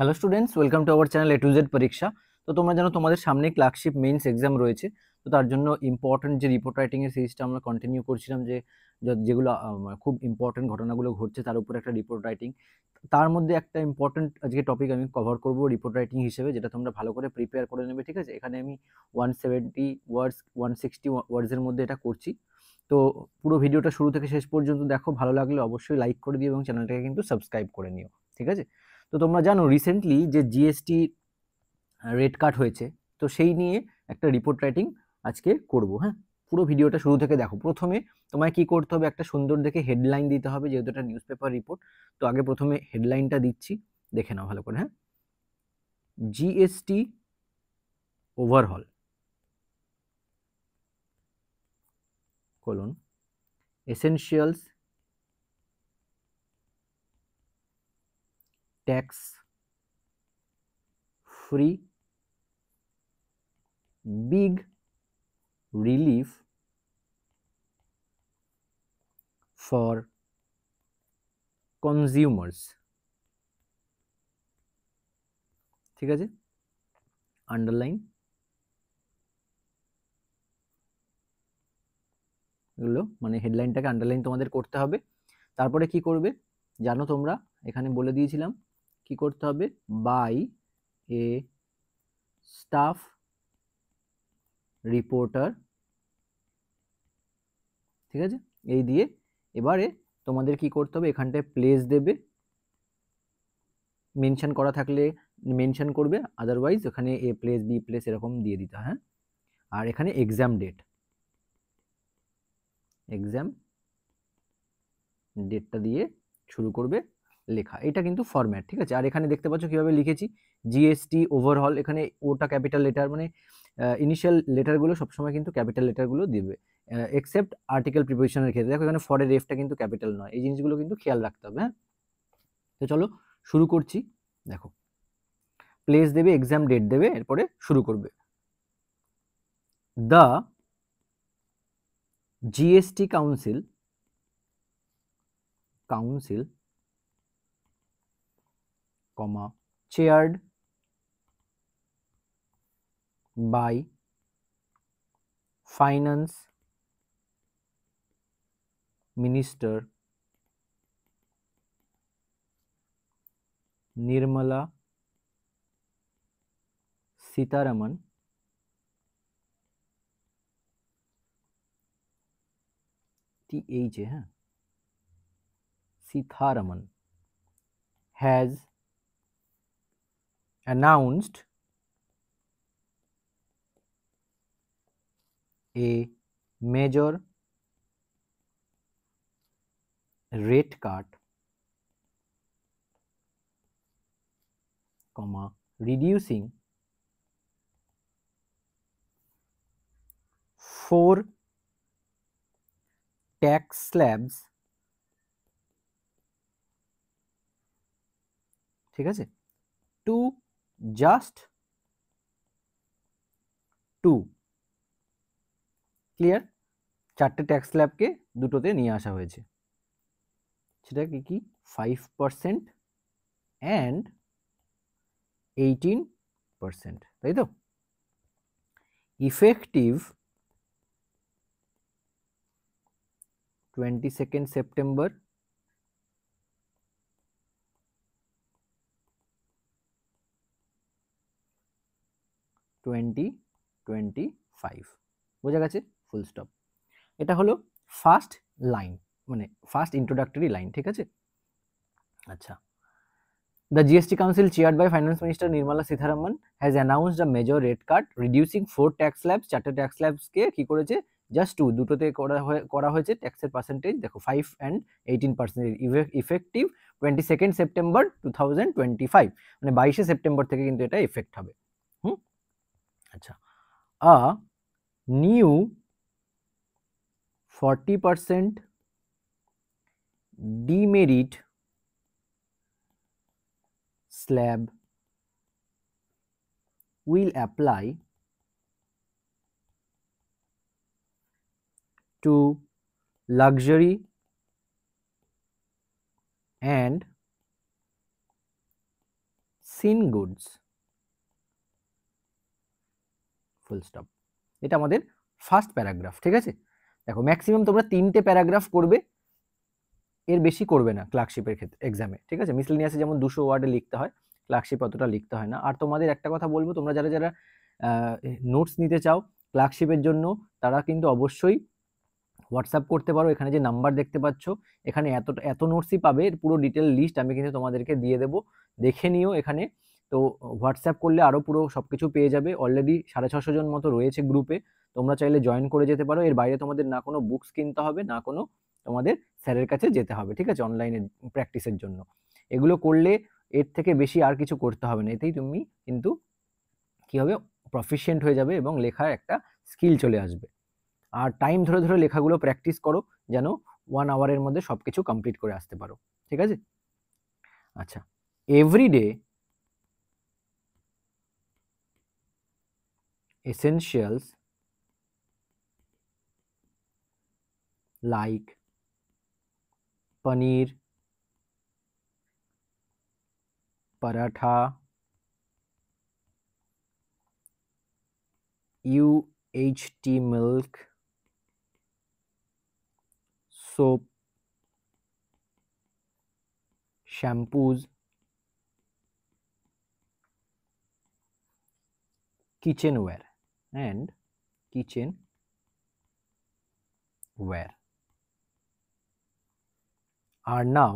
Hello students, welcome to our channel A to Z Pariksha. তো তোমরা জানো তোমাদের সামনে ক্লার্কশিপ মেইনস এক্সাম রয়েছে। তো তার জন্য ইম্পর্টেন্ট যে রিপোর্ট রাইটিং এর সিরিজটা আমরা কন্টিনিউ করছিলাম, যে যেগুলো খুব ইম্পর্টেন্ট ঘটনাগুলো ঘটছে তার উপর একটা রিপোর্ট রাইটিং। তার মধ্যে একটা ইম্পর্টেন্ট আজকে টপিক আমি কভার করব রিপোর্ট রাইটিং হিসেবে, যেটা তোমরা ভালো করে প্রিপেয়ার করে নেবে, ঠিক আছে? এখানে আমি 170 ওয়ার্ডস 160 ওয়ার্ডসের মধ্যে এটা করছি। তো পুরো ভিডিওটা শুরু থেকে শেষ পর্যন্ত দেখো, ভালো লাগলে অবশ্যই লাইক করে দিও এবং চ্যানেলটাকে কিন্তু সাবস্ক্রাইব করে নিও, ঠিক আছে? তো তোমরা জানো রিসেন্টলি যে জিএসটি রেট কাট হয়েছে, তো সেই নিয়ে একটা রিপোর্ট রাইটিং আজকে করব। হ্যাঁ, পুরো ভিডিওটা শুরু থেকে দেখো। প্রথমে তোমায় কি করতে হবে, একটা সুন্দর দেখে হেডলাইন দিতে হবে, যেহেতু এটা নিউজ পেপার রিপোর্ট। তো আগে প্রথমে হেডলাইনটা দিচ্ছি, দেখে নাও ভালো করে। হ্যাঁ, GST overhaul colon essentials tax free big relief for consumers, ঠিক আছে? আন্ডারলাইন এগুলো, মানে হেডলাইনটাকে আন্ডারলাইন তোমাদের করতে হবে। তারপরে কি করবে জানো তোমরা, এখানে বলে দিয়েছিলাম কি করতে হবে, বাই এ স্টাফ রিপোর্টার, ঠিক আছে? এই দিয়ে এবারে তোমাদের কি করতে হবে, এখানটায় প্লেস দেবে, মেনশন করা থাকলে মেনশন করবে, আদারওয়াইজ এখানে এ প্লেস বি প্লেস এরকম দিয়ে দিতে। হ্যাঁ, আর এখানে এক্সাম ডেটটা দিয়ে শুরু করবে লেখা। এটা কিন্তু ফরম্যাট, ঠিক আছে? আর এখানে দেখতে পাচ্ছ কিভাবে লিখেছি, জিএসটি ওভারহল, এখানে ওটা ক্যাপিটাল লেটার, মানে ইনিশিয়াল লেটারগুলো সবসময় কিন্তু ক্যাপিটাল লেটারগুলো দিবে, এক্সেপ্ট আর্টিকেল প্রিপোজিশনের ক্ষেত্রে। দেখো এখানে ফরের এফটা কিন্তু ক্যাপিটাল নয়, এই জিনিসগুলো কিন্তু খেয়াল রাখতে হবে। হ্যাঁ, তো চলো শুরু করছি। দেখো, প্লেস দেবে, এক্সাম ডেট দেবে, এরপরে শুরু করবে। The GST council chaired by Finance Minister Nirmala Sitharaman, Sitharaman has announced a major rate cut, reducing 4 tax slabs, ঠিক আছে, to just 2। ক্লিয়ার? 4টে ট্যাক্স স্ল্যাবকে দুটোতে নিয়ে আসা হয়েছে। সেটা কি কি, 5% অ্যান্ড 18%, তাই তো? Effective 22 September 2025। বোঝা গেছে? ফুল স্টপ। এটা হলো ফার্স্ট লাইন, মানে ফার্স্ট ইন্ট্রোডাক্টরি লাইন, ঠিক আছে? আচ্ছা, The GST Council, chaired by Finance Minister Nirmala Sitharaman, has announced a major rate cut, reducing 4 tax slabs। 4টে tax স্ল্যাবসকে কি করেছে, জাস্ট 2, দুটোতে করা হয়েছে ট্যাক্সের পার্সেন্টেজ। দেখো 5 and 18%, ইফেক্টিভ 22 সেপ্টেম্বর 2025, মানে 22 সেপ্টেম্বর থেকে কিন্তু এটা এফেক্ট হবে। আচ্ছা, a new 40% demerit slab will apply to luxury and sin goods, full stop. এটা আমাদের ফার্স্ট প্যারাগ্রাফ, ঠিক আছে। দেখো ম্যাক্সিমাম তোমরা 3টে প্যারাগ্রাফ করবে, এর বেশি করবে না ক্লার্কশিপের ক্ষেত্রে এক্সামে, ঠিক আছে। মিসলেনিয়াসে যেমন 200 ওয়ার্ডে লিখতে হয়, ক্লার্কশিপ অতটা লিখতে হয় না। আর তোমাদের একটা কথা বলবো, তোমরা যারা যারা নোটস নিতে চাও ক্লার্কশিপের জন্য, তারা কিন্তু অবশ্যই হোয়াটসঅ্যাপ করতে পারো। এখানে যে নাম্বার দেখতে পাচ্ছ, এখানে এত নোটসই পাবে, এর পুরো ডিটেল লিস্ট আমি কিন্তু তোমাদেরকে দিয়ে দেবো, দেখে নিও এখানে। তো হোয়াটসঅ্যাপ করলে আরও পুরো সব কিছু পেয়ে যাবে। অলরেডি 650 জন মতো রয়েছে গ্রুপে, তোমরা চাইলে জয়েন করে যেতে পারো। এর বাইরে তোমাদের না কোনো বুকস কিনতে হবে, না কোনো তোমাদের স্যারের কাছে যেতে হবে, ঠিক আছে, অনলাইনে প্র্যাকটিসের জন্য। এগুলো করলে এর থেকে বেশি আর কিছু করতে হবে না, এতেই তুমি কিন্তু কী হবে, প্রফিশিয়েন্ট হয়ে যাবে এবং লেখার একটা স্কিল চলে আসবে। আর টাইম ধরে ধরে লেখাগুলো প্র্যাকটিস করো, যেন 1 আওয়ারের মধ্যে সব কিছু কমপ্লিট করে আসতে পারো, ঠিক আছে। আচ্ছা, everyday essentials like paneer, paratha, UHT milk, soap, shampoos, kitchenware and kitchenware are now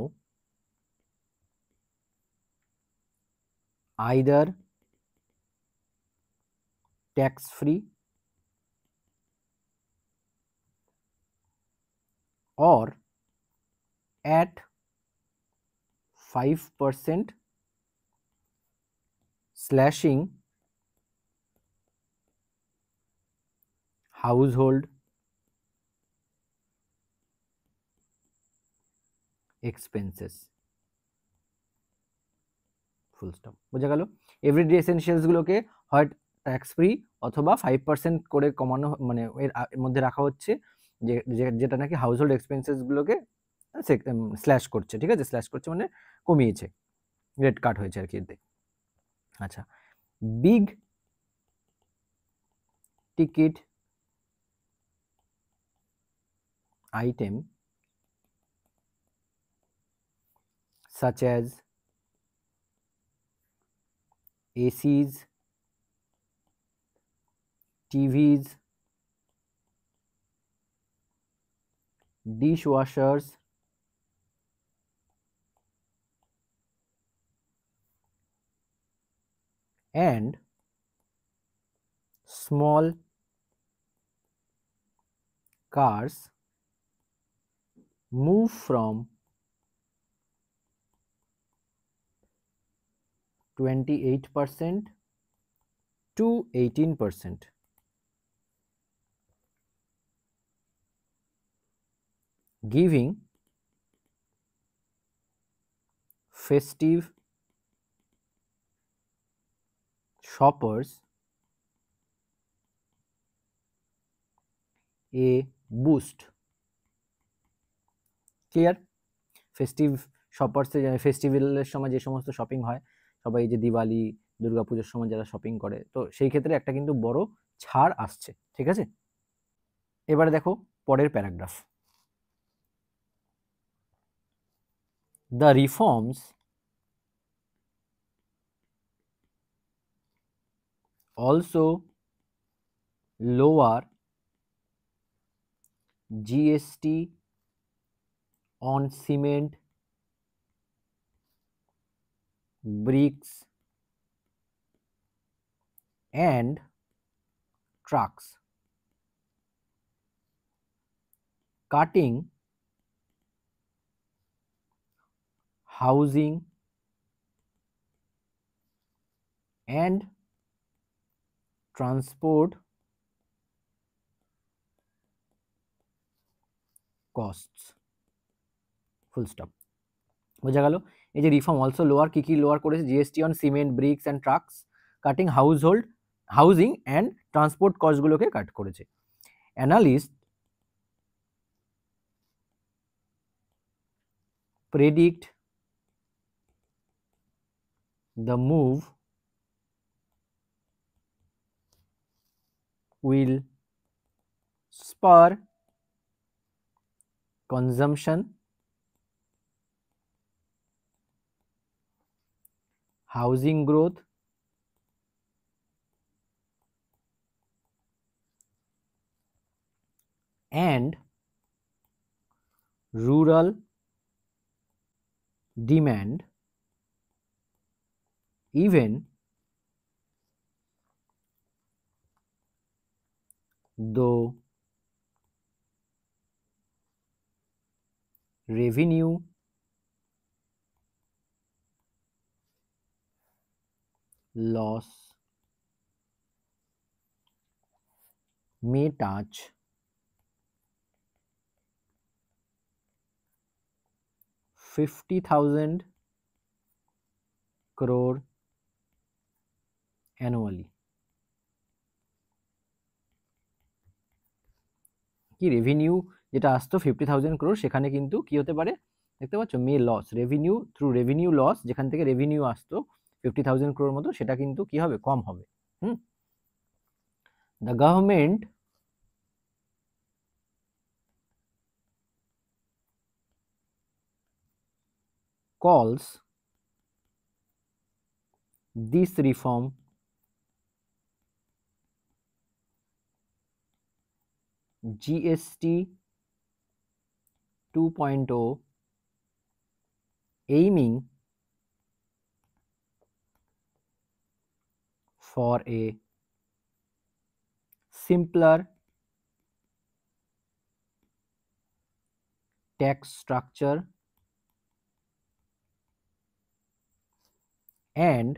either tax free or at 5% slashing household expenses, full stop. বোঝা গেল? এভরিডে এসেনশিয়ালস গুলোকে হয় ট্যাক্স ফ্রি অথবা 5% করে কমানো, মানে এর মধ্যে রাখা হচ্ছে, যেটা নাকি হাউস হোল্ড এক্সপেন্সেস গুলোকে স্ল্যাশ করছে, ঠিক আছে। স্ল্যাশ করছে মানে কমিয়েছে, রেট কাট হয়েছে আর কি এতে। আচ্ছা, big ticket item such as ACs, TVs, dishwashers, and small cars move from 28% to 18%, giving festive shoppers a boost. Clear? Festive শপার্সে, ফেস্টিভ্যালের সময় যে সমস্ত শপিং হয়, সবাই যে দিওয়ালি দুর্গাপুজোর সময় যারা শপিং করে, তো সেই ক্ষেত্রে একটা কিন্তু বড় ছাড় আসছে, ঠিক আছে। এবারে দেখো পরের paragraph. The reforms also lower GST on cement, bricks and trucks, cutting housing and transport costs, full stop. বোঝা গেল? এই যে রিফর্ম অলসো লোয়ার, কি কি লোয়ার করেছে, GST on cement, bricks and trucks, cutting housing and transport কস্টগুলোকে cut করেছে। Analyst predict The move will spur consumption, housing growth, and rural demand, even though revenue loss may touch 50,000 crore annually। কি revenue যেটা আসতো 50,000 crore সেখানে কিন্তু কি হতে পারে দেখতে পাচ্ছ, may loss, revenue through revenue loss, যেখান থেকে রেভিনিউ আসতো 50,000 crore মতো, সেটা কিন্তু কি হবে, কম হবে। The government calls this reform GST 2.0, aiming for a simpler tax structure and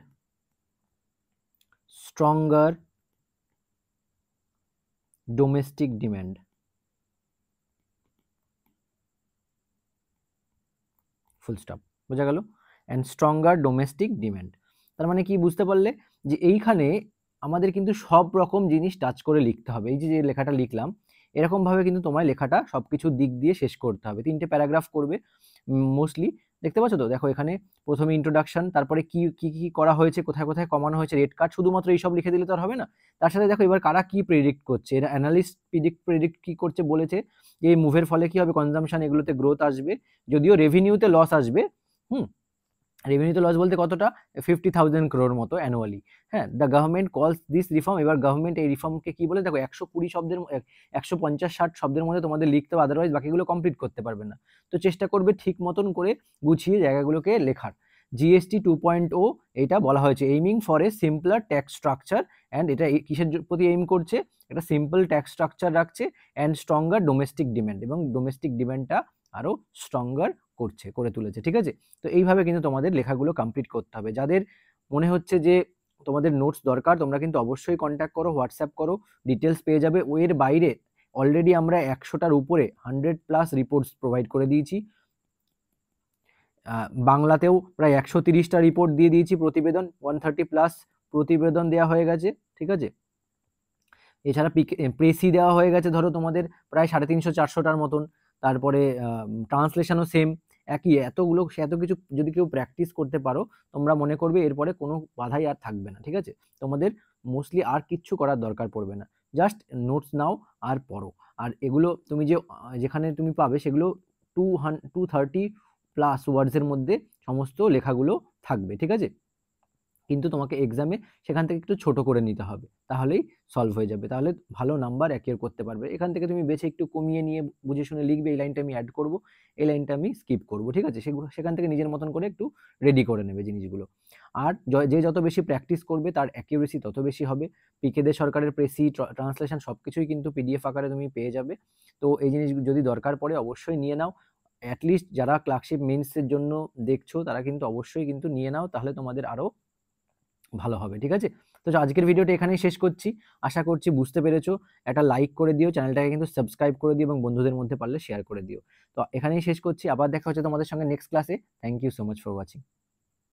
stronger domestic demand। Full stop, বোঝা গেল? অ্যান্ড স্ট্রঙ্গার ডোমেস্টিক ডিম্যান্ড, তার মানে কি বুঝতে পারলে যে এইখানে আমাদের কিন্তু সব রকম জিনিস টাচ করে লিখতে হবে। এই যে যে লেখাটা লিখলাম এরকমভাবে কিন্তু তোমায় লেখাটা সব কিছুর দিক দিয়ে শেষ করতে হবে। 3টে প্যারাগ্রাফ করবে মোস্টলি, দেখতে পাচ্ছ তো? দেখো এখানে প্রথমে ইন্ট্রোডাকশন, তারপরে কি কি কি করা হয়েছে, কোথায় কোথায় কমানো হয়েছে, রেট কাট, শুধুমাত্র এইসব লিখে দিলে তো আর হবে না। তার সাথে দেখো এবার কারা কি প্রেডিক্ট করছে, এরা অ্যানালিস্ট প্রেডিক্ট কি করছে, বলেছে যে এই মুভের ফলে কি হবে, কনজাম্পশন এগুলোতে গ্রোথ আসবে, যদিও রেভিনিউতে লস আসবে। রেভিনিউতে লস বলতে কতটা, 50,000 crore মতো অ্যানুয়ালি। হ্যাঁ, দ্য গভর্নমেন্ট কলস দিস রিফর্ম, এবার গভর্নমেন্ট এই রিফর্মকে কি বলে, দেখো 120 শব্দের 150-60 শব্দের মধ্যে তোমাদের লিখতে হবে, আদারওয়াইজ বাকিগুলো কমপ্লিট করতে পারবে না। তো চেষ্টা করবে ঠিক মতন করে গুছিয়ে জায়গাগুলোকে লেখার। জিএসটি 2.0 এটা বলা হয়েছে aiming for a simpler tax structure, and এটা কিসের প্রতি এইম করছে, এটা সিম্পল ট্যাক্স স্ট্রাকচার রাখছে, অ্যান্ড স্ট্রঙ্গার ডোমেস্টিক ডিম্যান্ড, এবং ডোমেস্টিক ডিম্যান্ডটা আরও স্ট্রঙ্গার করে তুলেছে। ঠিক আছে, তো এইভাবে কিন্তু তোমাদের লেখাগুলো কমপ্লিট করতে হবে। যাদের মনে হচ্ছে যে তোমাদের নোটস দরকার, তোমরা কিন্তু অবশ্যই কন্ট্যাক্ট করো, হোয়াটসঅ্যাপ করো, ডিটেলস পেয়ে যাবে। এর বাইরে অলরেডি আমরা 100টার উপরে 100+ রিপোর্টস প্রোভাইড করে দিয়েছি। বাংলাতেও প্রায় 130টা রিপোর্ট দিয়ে দিয়েছি, প্রতিবেদন 130+ প্রতিবেদন দেওয়া হয়ে গেছে। ঠিক আছে, এছাড়া প্রেসি দেওয়া হয়ে গেছে ধরো তোমাদের প্রায় 350-400টার মতন। তারপরে ট্রান্সলেশনও সেম একই। এত কিছু যদি কেউ প্র্যাকটিস করতে পারো, তোমরা মনে করবে এরপরে কোনো বাধাই আর থাকবে না। ঠিক আছে, তোমাদের মোস্টলি আর কিচ্ছু করার দরকার পড়বে না, জাস্ট নোটস নাও আর পড়ো। আর এগুলো তুমি যেখানে তুমি পাবে সেগুলো 230+ ওয়ার্ডসের মধ্যে সমস্ত লেখাগুলো থাকবে। ঠিক আছে, কিন্তু তোমাকে এক্সামে সেখান থেকে একটু ছোট করে নিতে হবে, তাহলেই সলভ হয়ে যাবে, তাহলে ভালো নাম্বার অ্যাকিউর করতে পারবে। এখান থেকে তুমি বেছে একটু কমিয়ে নিয়ে বুঝে শুনে লিখবে, এই লাইনটা আমি অ্যাড করব, এই লাইনটা আমি স্কিপ করব। ঠিক আছে, সেখান থেকে নিজের মতন করে একটু রেডি করে নেবে জিনিসগুলো। আর যে যত বেশি প্র্যাকটিস করবে তার অ্যাকিউরেসি তত বেশি হবে। পিকে দে সরকারের প্রেসি, ট্রান্সলেশন সব কিছুই কিন্তু পিডিএফ আকারে তুমি পেয়ে যাবে। তো এই জিনিস যদি দরকার পড়ে অবশ্যই নিয়ে নাও। অ্যাটলিস্ট যারা ক্লার্কশিপ মেন্সের জন্য দেখছো তারা কিন্তু অবশ্যই কিন্তু নিয়ে নাও, তাহলে তোমাদের আরও ভালো হবে। ঠিক আছে, তো আজকের ভিডিওটা এখানেই শেষ করছি। আশা করছি বুঝতে পেরেছো। একটা লাইক করে দিও, চ্যানেলটাকে কিন্তু সাবস্ক্রাইব করে দিও, এবং বন্ধুদের মধ্যে পারলে শেয়ার করে দিও। তো এখানেই শেষ করছি, আবার দেখা হচ্ছে তোমাদের সঙ্গে নেক্সট ক্লাসে। Thank you so much for watching.